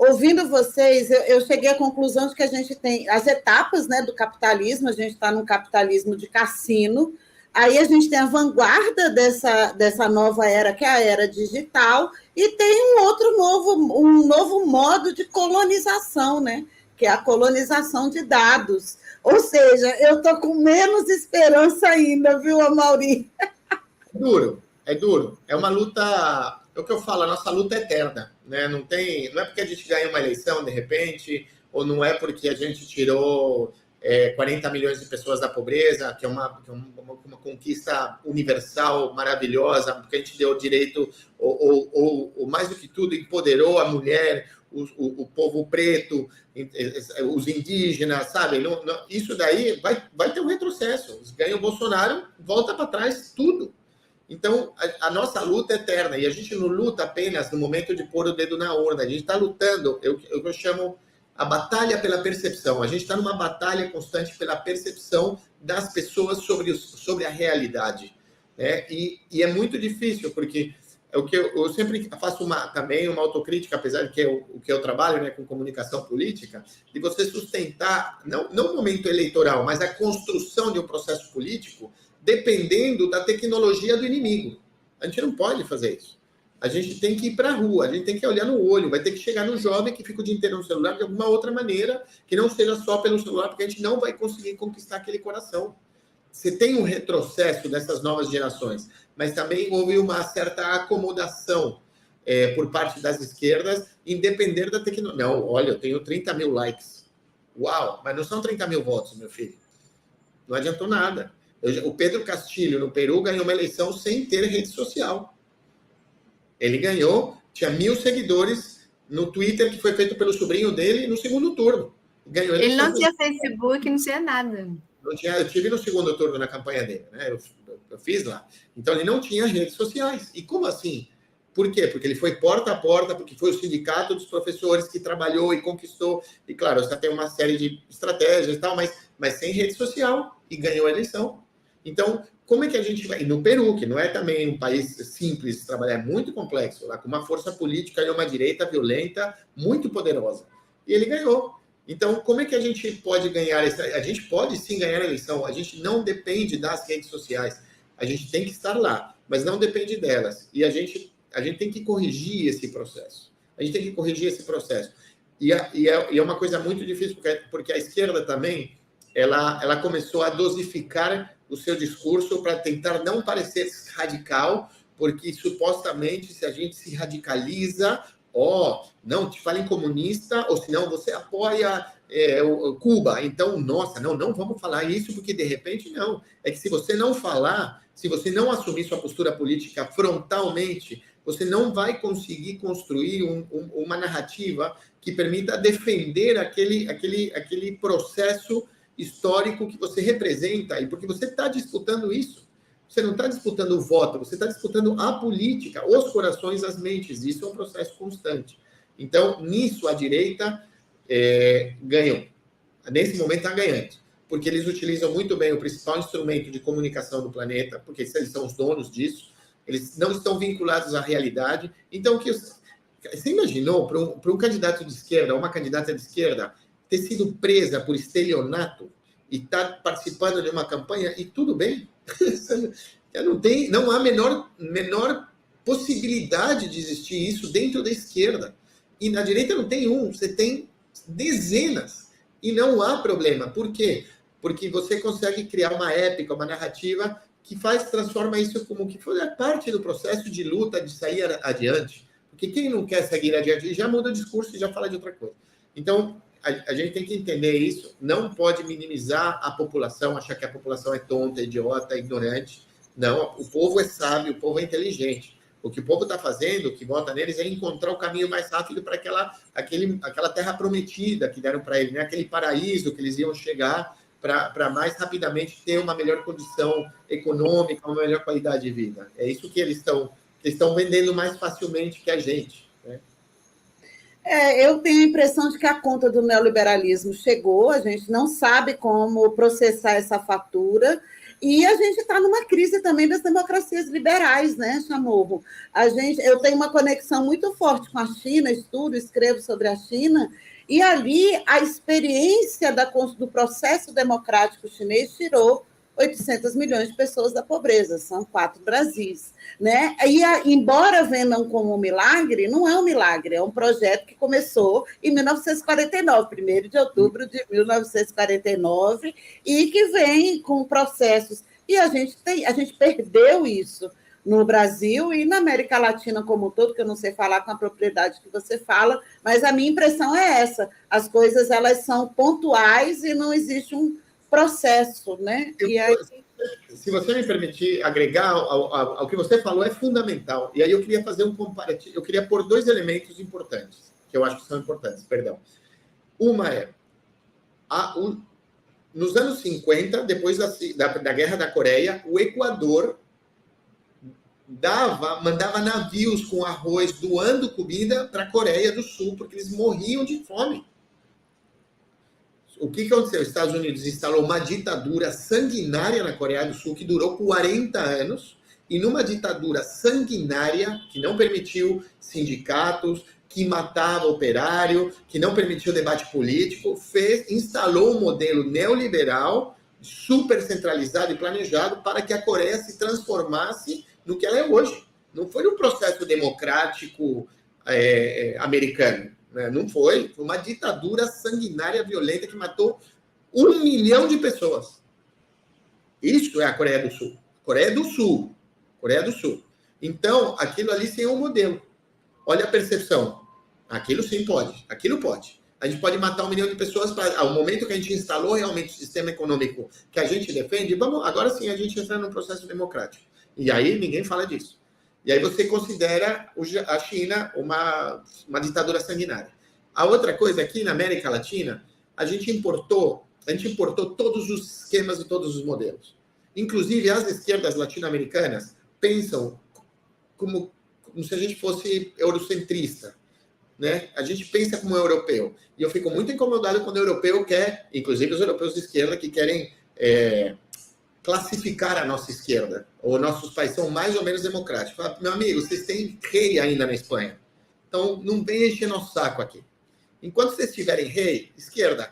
ouvindo vocês, eu cheguei à conclusão de que a gente tem as etapas, né, do capitalismo, a gente está num capitalismo de cassino, aí a gente tem a vanguarda dessa nova era, que é a era digital, e tem um novo modo de colonização, né, que é a colonização de dados. Ou seja, eu estou com menos esperança ainda, viu, Amaury? Duro, é duro. É uma luta, é o que eu falo, a nossa luta é eterna, né? Não é porque a gente ganha uma eleição de repente, ou não é porque a gente tirou 40 milhões de pessoas da pobreza, que é uma conquista universal, maravilhosa, porque a gente deu direito, ou mais do que tudo, empoderou a mulher, o povo preto, os indígenas, sabe? Isso daí vai ter um retrocesso. Ganha o Bolsonaro, volta para trás tudo. Então, a nossa luta é eterna, e a gente não luta apenas no momento de pôr o dedo na urna, a gente está lutando, eu chamo a batalha pela percepção, a gente está numa batalha constante pela percepção das pessoas sobre a realidade, né? E é muito difícil, porque é o que eu sempre faço também uma autocrítica, apesar de que o que eu trabalho, né, com comunicação política, de você sustentar, não o momento eleitoral, mas a construção de um processo político, dependendo da tecnologia do inimigo. A gente não pode fazer isso. A gente tem que ir para a rua, a gente tem que olhar no olho, vai ter que chegar no jovem que fica o dia inteiro no celular de alguma outra maneira, que não seja só pelo celular, porque a gente não vai conseguir conquistar aquele coração. Você tem um retrocesso dessas novas gerações, mas também houve uma certa acomodação por parte das esquerdas em depender da tecnologia. Não, olha, eu tenho 30 mil likes. Uau, mas não são 30 mil votos, meu filho. Não adiantou nada. O Pedro Castilho, no Peru, ganhou uma eleição sem ter rede social. Ele ganhou, tinha 1.000 seguidores no Twitter, que foi feito pelo sobrinho dele no segundo turno. Ganhou ele não tinha Facebook, não tinha nada. Eu tive no segundo turno na campanha dele, né? Eu fiz lá. Então, ele não tinha redes sociais. E como assim? Por quê? Porque ele foi porta a porta, porque foi o sindicato dos professores que trabalhou e conquistou. E, claro, você tem uma série de estratégias e tal, mas sem rede social, e ganhou a eleição. Então, como é que a gente vai... E no Peru, que não é também um país simples de trabalhar, é muito complexo, lá com uma força política e uma direita violenta muito poderosa. E ele ganhou. Então, como é que a gente pode ganhar? A gente pode sim ganhar a eleição. A gente não depende das redes sociais. A gente tem que estar lá, mas não depende delas. E a gente tem que corrigir esse processo. A gente tem que corrigir esse processo. E é uma coisa muito difícil, porque a esquerda também, ela começou a dosificar o seu discurso para tentar não parecer radical, porque supostamente se a gente se radicaliza, não te falem comunista, ou senão você apoia Cuba. Então, nossa, não vamos falar isso, porque de repente não. É que se você não falar, se você não assumir sua postura política frontalmente, você não vai conseguir construir uma narrativa que permita defender aquele processo histórico que você representa, e porque você está disputando isso. Você não está disputando o voto, você está disputando a política, os corações, as mentes. Isso é um processo constante. Então, nisso, a direita ganhou. Nesse momento, está ganhando. Porque eles utilizam muito bem o principal instrumento de comunicação do planeta, porque eles são os donos disso. Eles não estão vinculados à realidade. Então, você imaginou, para um candidato de esquerda, uma candidata de esquerda, ter sido presa por estelionato e estar participando de uma campanha, e tudo bem? Não há menor possibilidade de existir isso dentro da esquerda. E na direita não tem você tem dezenas. E não há problema. Por quê? Porque você consegue criar uma épica, uma narrativa que transforma isso como que foi parte do processo de luta, de sair adiante. Porque quem não quer seguir adiante já muda o discurso e já fala de outra coisa. Então, a gente tem que entender isso, não pode minimizar a população, achar que a população é tonta, idiota, ignorante. Não, o povo é sábio, o povo é inteligente. O que o povo está fazendo, o que vota neles, é encontrar o caminho mais rápido para aquela terra prometida que deram para eles, né? Aquele paraíso que eles iam chegar para mais rapidamente ter uma melhor condição econômica, uma melhor qualidade de vida. É isso que eles estão vendendo mais facilmente que a gente, né? Eu tenho a impressão de que a conta do neoliberalismo chegou, a gente não sabe como processar essa fatura, E a gente está numa crise também das democracias liberais, né, Chamorro? Eu tenho uma conexão muito forte com a China, estudo, escrevo sobre a China, e ali a experiência do processo democrático chinês tirou 800 milhões de pessoas da pobreza, são 4 Brasis. Né? E, embora vendam como um milagre, não é um milagre, é um projeto que começou em 1949, 1º de outubro de 1949, e que vem com processos. E a gente perdeu isso no Brasil e na América Latina como um todo, que eu não sei falar com a propriedade que você fala, mas a minha impressão é essa, as coisas elas são pontuais e não existe um processo, né? E aí... Se você me permitir agregar ao que você falou, é fundamental. E aí eu queria fazer um comparativo, eu queria pôr 2 elementos importantes, que eu acho que são importantes, perdão. Uma é, nos anos 50, depois da Guerra da Coreia, o Equador mandava navios com arroz doando comida para a Coreia do Sul, porque eles morriam de fome. O que aconteceu? Os Estados Unidos instalou uma ditadura sanguinária na Coreia do Sul que durou 40 anos, e numa ditadura sanguinária que não permitiu sindicatos, que matava operário, que não permitiu debate político, instalou um modelo neoliberal super centralizado e planejado para que a Coreia se transformasse no que ela é hoje. Não foi um processo democrático americano. Não foi uma ditadura sanguinária, violenta, que matou 1 milhão de pessoas. Isso é a Coreia do Sul. Coreia do Sul. Coreia do Sul. Então, aquilo ali sim é um modelo. Olha a percepção. Aquilo sim pode. Aquilo pode. A gente pode matar 1 milhão de pessoas ao momento que a gente instalou realmente o sistema econômico que a gente defende. Agora sim a gente entra num processo democrático. E aí ninguém fala disso. E aí você considera a China uma ditadura sanguinária. A outra coisa, aqui na América Latina, a gente importou todos os esquemas e todos os modelos. Inclusive, as esquerdas latino-americanas pensam como se a gente fosse eurocentrista. Né? A gente pensa como europeu. E eu fico muito incomodado quando o europeu quer, inclusive os europeus de esquerda, que querem... classificar a nossa esquerda, ou nossos países são mais ou menos democráticos. Fala, meu amigo, vocês têm rei ainda na Espanha, então não venham encher nosso saco aqui. Enquanto vocês tiverem rei, esquerda,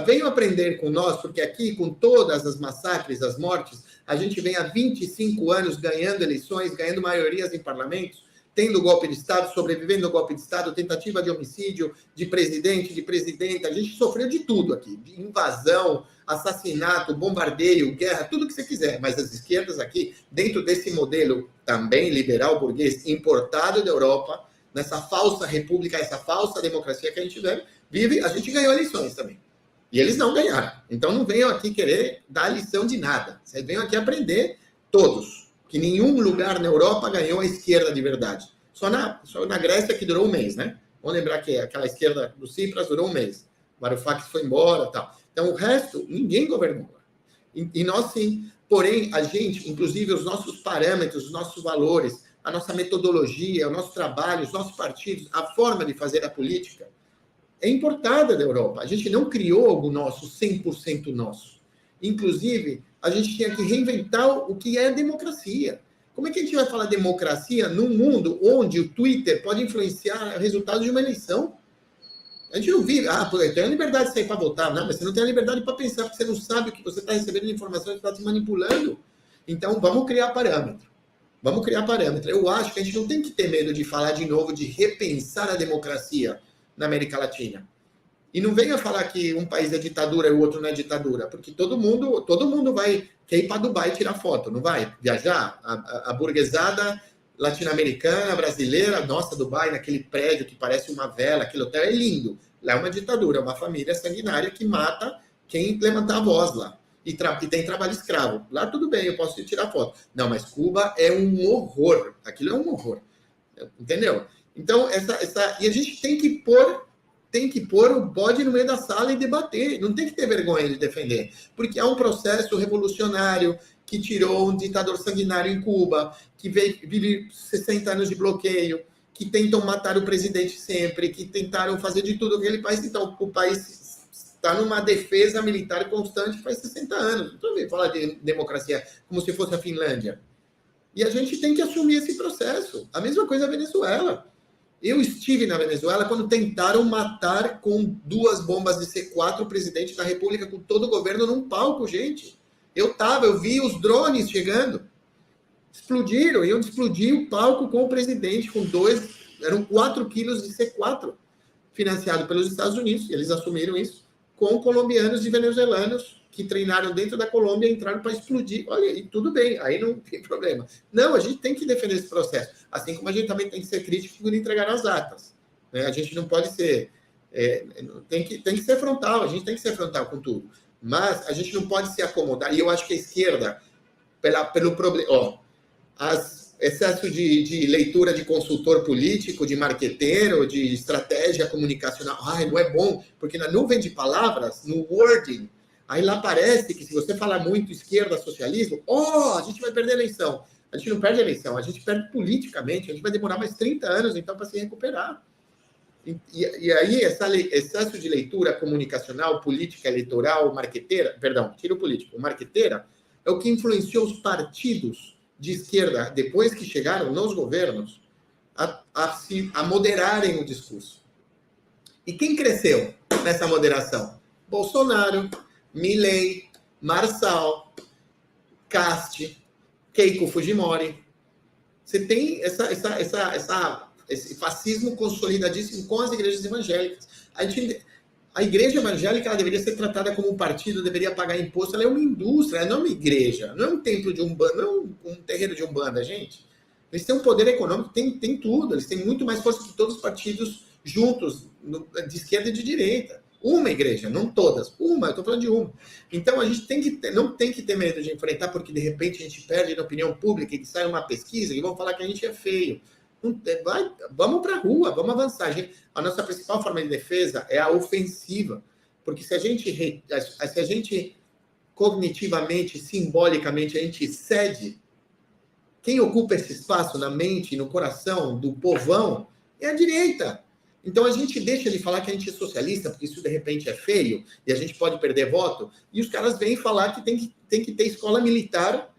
venham aprender com nós, porque aqui, com todas as massacres, as mortes, a gente vem há 25 anos ganhando eleições, ganhando maiorias em parlamentos, tendo golpe de Estado, sobrevivendo ao golpe de Estado, tentativa de homicídio de presidente, de presidenta. A gente sofreu de tudo aqui, de invasão, assassinato, bombardeio, guerra, tudo que você quiser. Mas as esquerdas aqui, dentro desse modelo também liberal burguês, importado da Europa, nessa falsa república, essa falsa democracia que a gente vive, a gente ganhou eleições também. E eles não ganharam. Então não venham aqui querer dar lição de nada. Vocês venham aqui aprender todos. Que nenhum lugar na Europa ganhou a esquerda de verdade. Só na Grécia, que durou 1 mês, né? Vamos lembrar que aquela esquerda do Tsipras durou 1 mês. Varoufakis foi embora e tal. Então, o resto, ninguém governou. E nós, sim. Porém, a gente, inclusive, os nossos parâmetros, os nossos valores, a nossa metodologia, o nosso trabalho, os nossos partidos, a forma de fazer a política, é importada da Europa. A gente não criou algo nosso, 100% nosso. Inclusive, a gente tinha que reinventar o que é democracia. Como é que a gente vai falar democracia num mundo onde o Twitter pode influenciar o resultado de uma eleição? A gente não vive, eu tenho a liberdade de sair para votar. Não, mas você não tem a liberdade para pensar, porque você não sabe o que você está recebendo de informação, você está se manipulando. Então, vamos criar parâmetro. Vamos criar parâmetro. Eu acho que a gente não tem que ter medo de falar de novo, de repensar a democracia na América Latina. E não venha falar que um país é ditadura e o outro não é ditadura, porque todo mundo quer ir para Dubai tirar foto, não vai viajar? A burguesada latino-americana, brasileira, nossa, Dubai, naquele prédio que parece uma vela, aquele hotel é lindo. Lá é uma ditadura, é uma família sanguinária que mata quem levantar a voz lá. E tem trabalho escravo. Lá tudo bem, eu posso ir tirar foto. Não, mas Cuba é um horror. Aquilo é um horror. Entendeu? Então, e a gente tem que pôr o bode no meio da sala e debater. Não tem que ter vergonha de defender. Porque há um processo revolucionário que tirou um ditador sanguinário em Cuba, que vive 60 anos de bloqueio, que tentam matar o presidente sempre, que tentaram fazer de tudo aquele país. Então, o país está numa defesa militar constante faz 60 anos. Não estou falando de democracia como se fosse a Finlândia. E a gente tem que assumir esse processo. A mesma coisa a Venezuela. Eu estive na Venezuela quando tentaram matar com 2 bombas de C4 o presidente da República, com todo o governo num palco, gente. Eu vi os drones chegando. Explodiram, iam explodir o palco com o presidente, eram 4 quilos de C4, financiado pelos Estados Unidos, e eles assumiram isso, com colombianos e venezuelanos que treinaram dentro da Colômbia e entraram para explodir. Olha, e tudo bem, aí não tem problema. Não, a gente tem que defender esse processo, assim como a gente também tem que ser crítico por entregar as atas. Né? A gente não pode ser... tem que ser frontal, a gente tem que ser frontal com tudo. Mas a gente não pode se acomodar. E eu acho que a esquerda, pelo problema... excesso de leitura de consultor político, de marqueteiro, de estratégia comunicacional. Não é bom, porque na nuvem de palavras, no wording, aí lá parece que se você falar muito esquerda, socialismo, a gente vai perder a eleição. A gente não perde a eleição, a gente perde politicamente, a gente vai demorar mais 30 anos, então, para se recuperar. E aí, esse excesso de leitura comunicacional, política, eleitoral, marqueteira, perdão, tira o político, marqueteira, é o que influenciou os partidos de esquerda, depois que chegaram nos governos, a moderarem o discurso. E quem cresceu nessa moderação? Bolsonaro, Milei, Marçal, Casti, Keiko Fujimori. Você tem esse fascismo consolidadíssimo com as igrejas evangélicas. A igreja evangélica ela deveria ser tratada como um partido, deveria pagar imposto. Ela é uma indústria, ela não é uma igreja, não é um templo de Umbanda, não é um terreiro de Umbanda, gente. Eles têm um poder econômico, tem tudo. Eles têm muito mais força que todos os partidos juntos, de esquerda e de direita. Uma igreja, não todas. Uma, eu estou falando de uma. Então, a gente não tem que ter medo de enfrentar, porque, de repente, a gente perde na opinião pública e sai uma pesquisa e vão falar que a gente é feio. Vamos para a rua, vamos avançar. A nossa principal forma de defesa é a ofensiva, porque se a gente cognitivamente, simbolicamente, a gente cede, quem ocupa esse espaço na mente, no coração do povão é a direita. Então a gente deixa de falar que a gente é socialista, porque isso de repente é feio, e a gente pode perder voto, e os caras vêm falar que tem que ter escola militar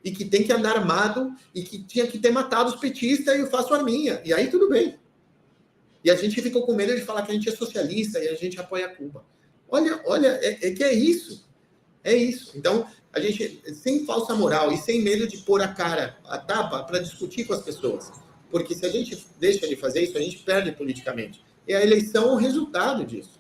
e que tem que andar armado, e que tinha que ter matado os petistas e eu faço arminha. E aí tudo bem. E a gente ficou com medo de falar que a gente é socialista e a gente apoia Cuba. Olha, que é isso. É isso. Então, a gente, sem falsa moral e sem medo de pôr a cara, a tapa, para discutir com as pessoas. Porque se a gente deixa de fazer isso, a gente perde politicamente. E a eleição é o resultado disso.